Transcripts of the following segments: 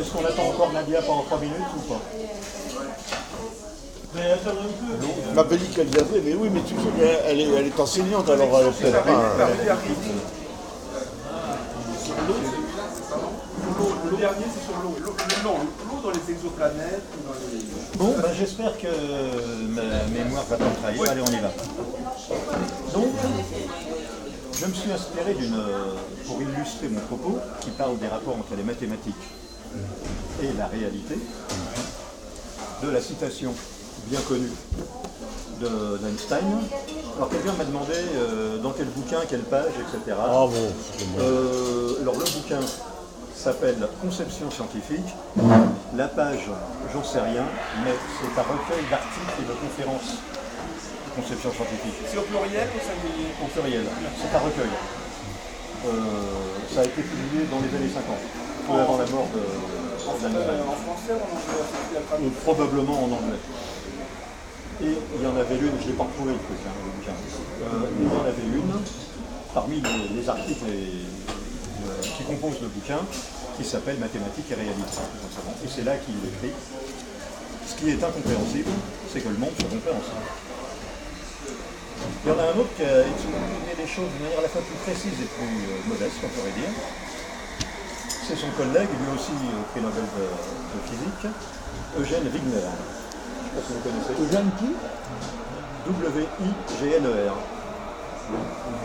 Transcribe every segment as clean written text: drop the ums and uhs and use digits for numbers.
Est-ce qu'on attend encore Nadia pendant 3 minutes ou pas? On m'avait dit qu'elle viendrait, mais oui, mais tu sais qu'elle est enseignante, alors elle est peut-être pas... Le dernier, c'est sur l'eau. L'eau dans les exoplanètes. Bon, ben, j'espère que ma mémoire va pas me trahir. Allez, on y va. Donc, je me suis inspiré pour illustrer mon propos, qui parle des rapports entre les mathématiques et la réalité, de la citation bien connue d'Einstein. Alors quelqu'un m'a demandé dans quel bouquin, quelle page, etc. Ah bon, alors le bouquin s'appelle Conception scientifique. La page, j'en sais rien, mais c'est un recueil d'articles et de conférences. Conception scientifique. C'est au pluriel ou au singulier? Au pluriel. C'est un recueil. Ça a été publié dans les années 50, peu avant la mort de Einstein. En français ou en anglais? Probablement en anglais. Et il y en avait une, je ne l'ai pas retrouvé le truc, le bouquin. Il y en avait une, parmi les articles qui composent le bouquin, qui s'appelle Mathématiques et réalité. Et c'est là qu'il écrit. Ce qui est incompréhensible, c'est que le monde soit compréhensible. Il y en a un autre qui a expliqué les choses d'une manière à la fois plus précise et plus modeste, on pourrait dire. C'est son collègue, lui aussi prix Nobel de physique, Eugène Wigner. Je ne sais pas si vous connaissez. Eugène qui? W-I-G-N-E-R.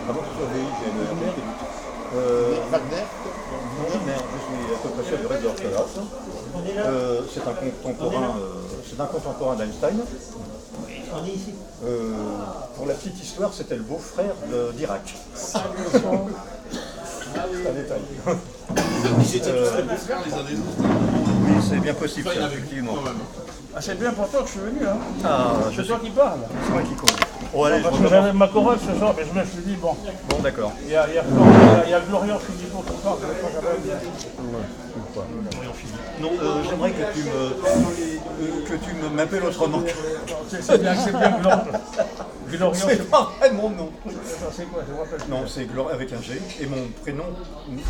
Comment ça soit W-I-G-N-E-R? Wagner? Non, Wigner, je suis à peu près sûr du reste de l'orthographe. C'est un contemporain d'Einstein. On est ici. Pour la petite histoire, c'était le beau-frère d'Irak. C'est un détail. Ils étaient tous très beaux-frères les uns des autres. Oui, c'est bien possible, ça, effectivement. Ah, c'est bien pour toi que je suis venu, hein. Ah, C'est toi qui parles. c'est moi qui compte. Oh, allez, Parce que j'avais ma corolle ce soir, mais je me suis dit, bon, Bon, d'accord. il y a Glorian Philippot qui parle, mais moi j'avais... Non, j'aimerais que tu m'appelles autrement. C'est bien Glorian. Glorian, C'est pas vrai mon nom. c'est quoi, je me rappelle. Non, c'est avec un G, et mon prénom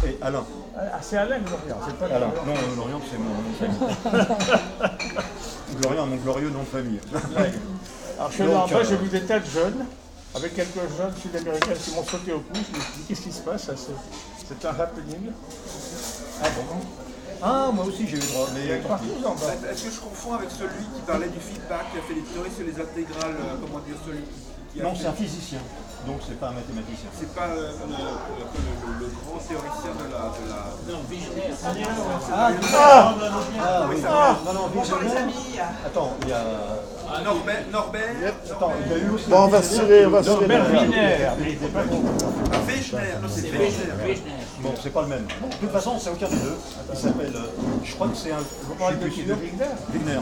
est Alain. Ah, c'est Alain Glorian, c'est pas Alain. Glorian. Non, Lorient, c'est mon nom de famille. Glorient, mon glorieux nom de famille. Alors je suis là en bas, j'ai vu des tas de jeunes, avec quelques jeunes sud-américains qui m'ont sauté au cou. Je me suis dit, qu'est-ce qui se passe? C'est un happening. Ah bon? Ah, moi aussi j'ai eu droit, mais tant pis. Partout en bas. Est-ce que je confonds avec celui qui parlait du feedback, qui a fait des théories sur les intégrales, comment dire, celui qui a Non, fait- c'est un physicien, donc c'est pas un mathématicien. C'est pas le grand théoricien de la... Non, visionnaire. Ah oui, non, non, Bonjour les Wigner. amis. Attends, il y a... Norbert Attends, il y a eu aussi... Bon, on va se tirer, on va se tirer. Bernard, mais il était pas bon. Wegener, non c'est C'est Wegener. Bon, c'est pas le même. Bon, de toute façon, c'est aucun des deux. Il s'appelle... je crois que c'est un... Vous parlez de qui? De Wigner? Wigner.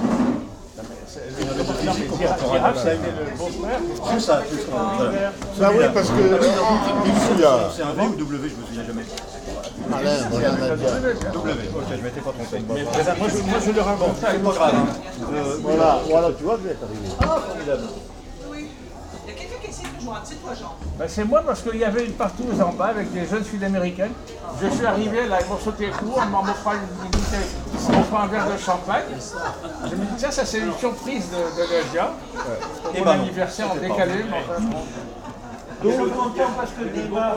Chirac, ça a été le beau-frère. C'est ça, c'est ça. Voilà. Ah oui, parce que ici, il y a C'est un V ou W, je me souviens jamais. Alain, voilà, Nadia. W, ok, je m'étais pas trompé. Moi je le raconte ça. C'est pas grave. Hein. Voilà, tu vois, je vais arrivé. Ah, formidable. Oui. Il y a quelqu'un qui essaie de nous joindre. C'est toi, Jean. Ben, c'est moi parce qu'il y avait une partouze en bas avec des jeunes sud-américaines. Je suis arrivé là, ils m'ont sauté le cou, on m'offrant un verre de champagne. Je me dis, tiens, ça c'est une surprise de Nadia. Et Mon ben non, anniversaire en c'était pas. décalé. Mais enfin, bon. Parce que Neymar,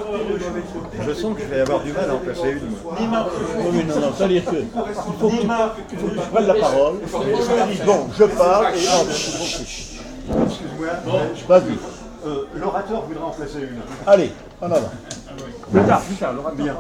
Je sens que je vais avoir du mal à en placer une. Moi. Neymar, Oui, non, c'est-à-dire que il faut que tu prennes la parole, et tu dis, bon, je parle, et hop, Excuse-moi, vas-y. l'orateur voudrait en placer une. Allez, en avant. Plus tard, Laura, Bien.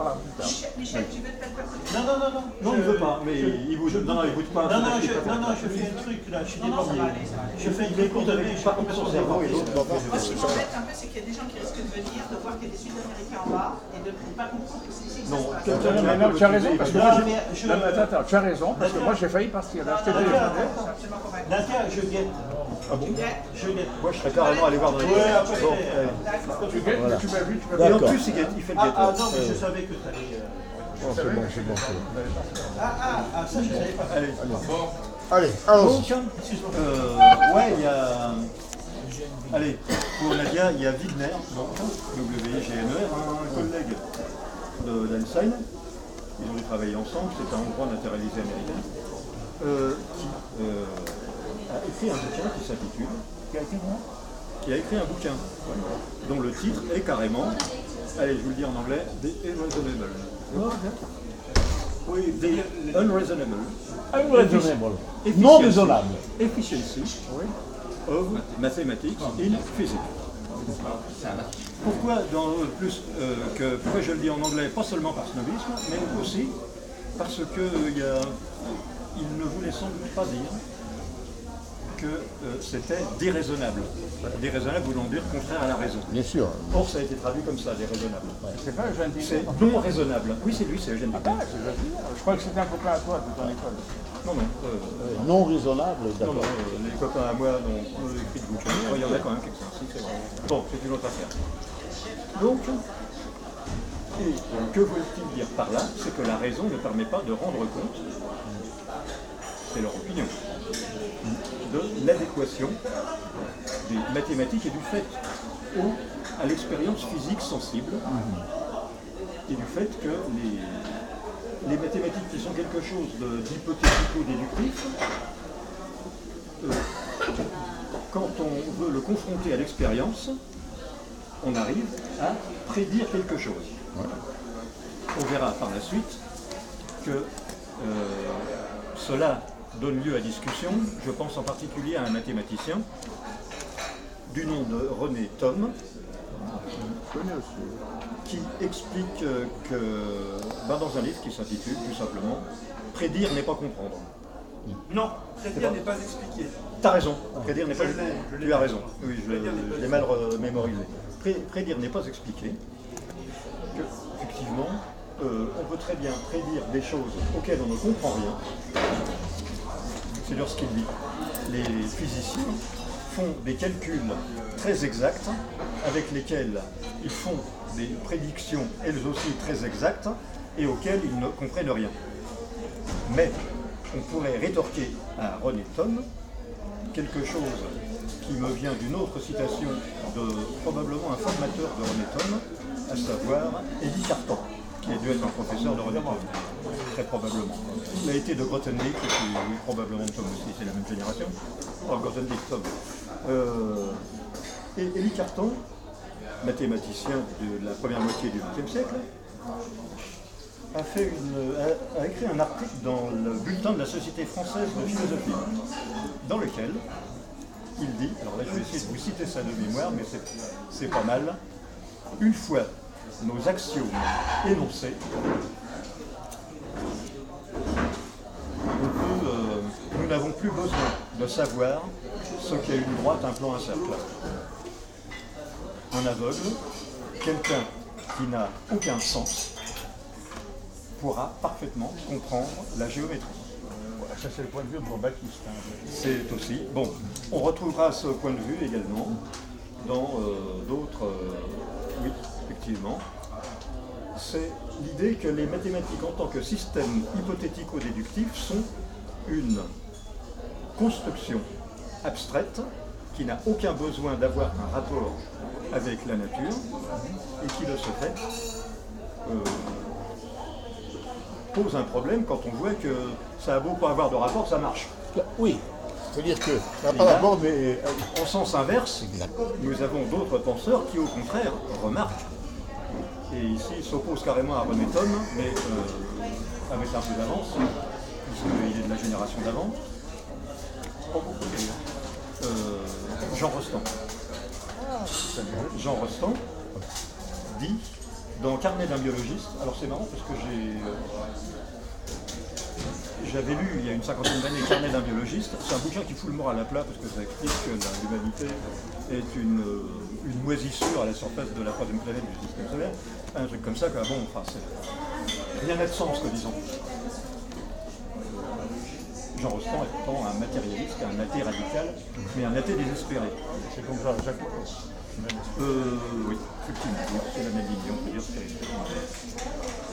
Michel, tu veux peut-être pas non. Non, il veut pas, mais il bouge. Non, il bouge pas. Je fais un truc là, je suis Non, ça débordé. va aller, ça va aller. Je fais une écoute de Pas comme son cerveau et l'autre. Moi, ce qui m'embête un peu, c'est qu'il y a des gens qui risquent de venir, de voir qu'il y a des Sud-Américains en bas et de ne pas comprendre que c'est ici que ça se passe. Non, tu as raison, parce que moi, mais je- attends, tu as raison, parce que moi j'ai failli partir. Là, je t'ai téléphoné. Je suis absolument convaincu. Nadia, je guette. Ah bon? Je guette. Moi, je serais carrément allé voir dans les... Ouais, après, Bon, D'accord. Tu guettes, tu m'as vu, tu m'as Et vu. en D'accord. plus, il fait le Ah gâteau. non, mais je savais que tu allais... C'est bon, c'est bon. ça je savais pas. Allez. Allez, allons-y. Donc, ouais, il y a... Allez, pour Nadia, il y a Wigner, donc W-I-G-N-E-R, un collègue d'Einstein, ils ont dû travailler ensemble, c'est un Hongrois naturalisé américain, qui a écrit un bouquin qui s'intitule... Qui a écrit un bouquin, dont le titre est carrément, allez, je vous le dis en anglais, The Irreasonable. Oui, The Unreasonable. Unreasonable. Non raisonnable. Efficiency of Mathematics in Physics. Pourquoi, pourquoi je le dis en anglais, pas seulement par snobisme, mais aussi parce qu'il ne voulait sans doute pas dire que c'était déraisonnable. Déraisonnable voulant dire contraire à la raison. Bien sûr. Or, ça a été traduit comme ça, déraisonnable. C'est pas Eugène Picard. C'est non raisonnable. Oui, c'est lui, c'est Eugène Picard. Je crois que c'était un copain à toi de ton école. Non, non. Non raisonnable, Non, d'accord. non, les copains à moi dont on a écrit de bouquins, il y en a quand même quelques-uns, si, c'est vrai. Bon, c'est une autre affaire. Donc, que veut-il dire par là? C'est que la raison ne permet pas de rendre compte, c'est leur opinion, de l'adéquation des mathématiques et du fait à l'expérience physique sensible et du fait que les mathématiques qui sont quelque chose d'hypothético-déductif, quand on veut le confronter à l'expérience, on arrive à prédire quelque chose. On verra par la suite que cela donne lieu à discussion. Je pense en particulier à un mathématicien du nom de René Thom, qui explique dans un livre qui s'intitule tout simplement « Prédire n'est pas comprendre ». Non, prédire n'est pas expliqué. T'as raison, prédire n'est pas expliqué. Tu as raison, oui, je l'ai mal mémorisé. Prédire n'est pas expliqué, que, effectivement, on peut très bien prédire des choses auxquelles on ne comprend rien. C'est lorsqu'il dit. Les physiciens font des calculs très exacts avec lesquels ils font des prédictions, elles aussi très exactes, et auxquelles ils ne comprennent rien. Mais on pourrait rétorquer à René Thom quelque chose qui me vient d'une autre citation de probablement un formateur de René Thom, à savoir Élie Cartan, qui a dû être un professeur de René Thom, très probablement. Il a été de Grothendieck, et puis, oui, probablement Thom aussi, c'est la même génération. Oh, Grothendieck, Thom. Et Élie Cartan, mathématicien de la première moitié du XXe siècle, a écrit un article dans le bulletin de la Société française de philosophie, dans lequel il dit, alors là je vais essayer de vous citer ça de mémoire, mais c'est pas mal, une fois nos axiomes énoncés, nous n'avons plus besoin de savoir ce qu'est une droite, un plan, un cercle. Un aveugle, quelqu'un qui n'a aucun sens, pourra parfaitement comprendre la géométrie. Voilà, ça c'est le point de vue de Baptiste. C'est aussi. Bon, on retrouvera ce point de vue également dans d'autres. Oui, effectivement. C'est l'idée que les mathématiques en tant que système hypothético-déductif sont une construction abstraite qui n'a aucun besoin d'avoir un rapport avec la nature et qui, de ce fait, pose un problème quand on voit que ça a beau pas avoir de rapport, ça marche. Oui, c'est-à-dire que ça n'a pas rapport, mais... En sens inverse, nous avons d'autres penseurs qui, au contraire, remarquent, et ici s'opposent carrément à René Thom, mais avec un peu d'avance, puisqu'il est de la génération d'avant, Jean Rostand. Jean Rostand dit, dans Carnet d'un biologiste, alors c'est marrant parce que j'avais lu il y a une cinquantaine d'années Carnet d'un biologiste, c'est un bouquin qui fout le moral à plat parce que ça explique que l'humanité est une moisissure à la surface de la troisième planète du système solaire, un truc comme ça, quoi. Bon, enfin, rien n'a de sens, que disons. Jean Rostand est pourtant un matérialiste, un athée radical, mais un athée désespéré. C'est comme ça, Jacques. Oui, effectivement, c'est la même ligne, on peut dire que c'est.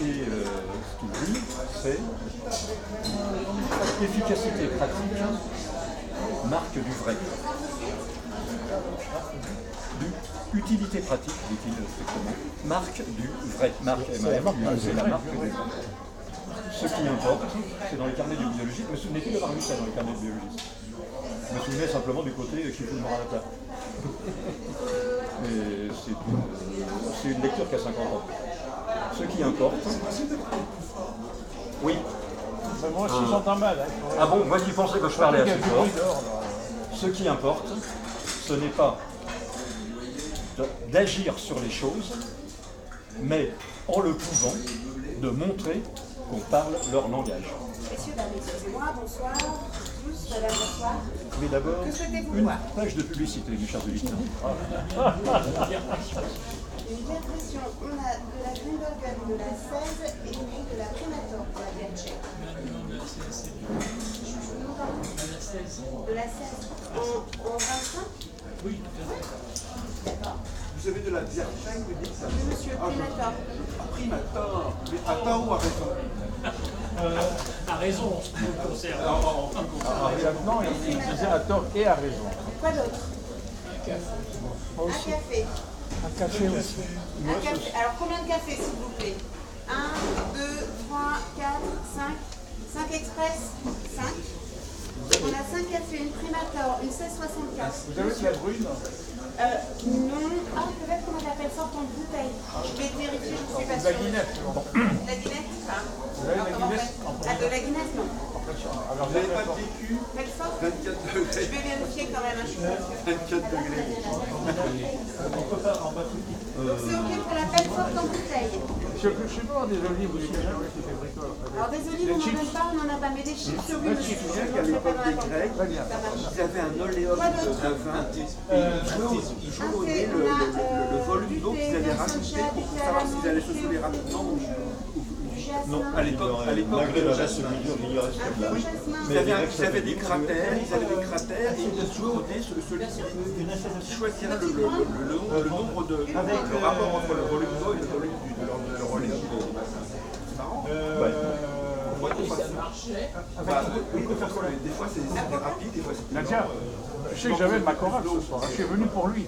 Et ce qu'il dit, c'est efficacité pratique, marque du vrai. Utilité pratique, dit-il strictement, marque du vrai. Marque, c'est la marque du vrai. Ce qui importe, c'est dans les carnets de biologie. Je me souvenais plus d'avoir lu ça dans les carnets de biologie. Je me souvenais simplement du côté qui fout le moral à plat. Mais c'est une lecture qui a 50 ans. Ce qui importe. Oui. Ben, moi aussi, j'entends mal. Hein. Ah bon, moi qui pensais que je parlais assez fort. Ce qui importe, ce n'est pas d'agir sur les choses, mais en le pouvant, de montrer qu'on parle leur langage. Messieurs, dames, excusez-moi, bonsoir. Tous, madame, bonsoir. Mais d'abord, Que souhaitez-vous une voir? page de publicité, mes chers auditeurs. Une bière pression, on a de la Grimbergen de la 16 et puis de la Primator de la bière tchèque. De la 16 en 25? Oui. D'accord. Vous avez de la bière tchèque, vous dites ça? Oui, monsieur, Primator. Primator. Mais à tort ou à raison? A raison, au concert. Maintenant, il disait à tort et à raison. Quoi d'autre? Moi Un aussi. café. Un café aussi. Un café. Alors combien de cafés s'il vous plaît? 1, 2, 3, 4, 5. 5 express? 5. On a 5 cafés, une Primator, une 1664. Vous avez de la brune? Non. Ah, peut-être qu'on appelle ça en bouteille. Je vais vérifier, je ne suis pas De sûre. la Guinness, tu vois. La Guinness, ça. Vous avez de la Guinness en Ah, de la Guinness, non. Alors, Vous n'avez pas de vécu? Quelle sorte? 24 Je degrés. vais vérifier quand même, hein, je suis pas sûre. 24 degrés. Donc c'est ok pour la pelle forte en bouteille. je sais pas, des olives, des carottes qui fait bricole. Alors des olives, on n'en donne pas, on n'en a pas, mais des chips, oui, monsieur. Je sais qu'à l'époque des Grecs, Ça marche. ils avaient un oléum Quoi d'autre? d'un vin et ils jaunonnaient le volume d'eau qu'ils allaient rajouter pour savoir s'ils allaient se saouler rapidement ou Non, à l'époque, malgré le reste figure, il y reste Un là. peu jasmin. ils avaient des cratères, et ils jaunonnaient celui qui choisirait le nombre de le rapport entre le volume d'eau et le volume de leur oléum. C'est marrant. Oui, des fois c'est rapide, des fois c'est Nadia, je sais que j'avais le Macorax ce soir. Je suis venu pour lui.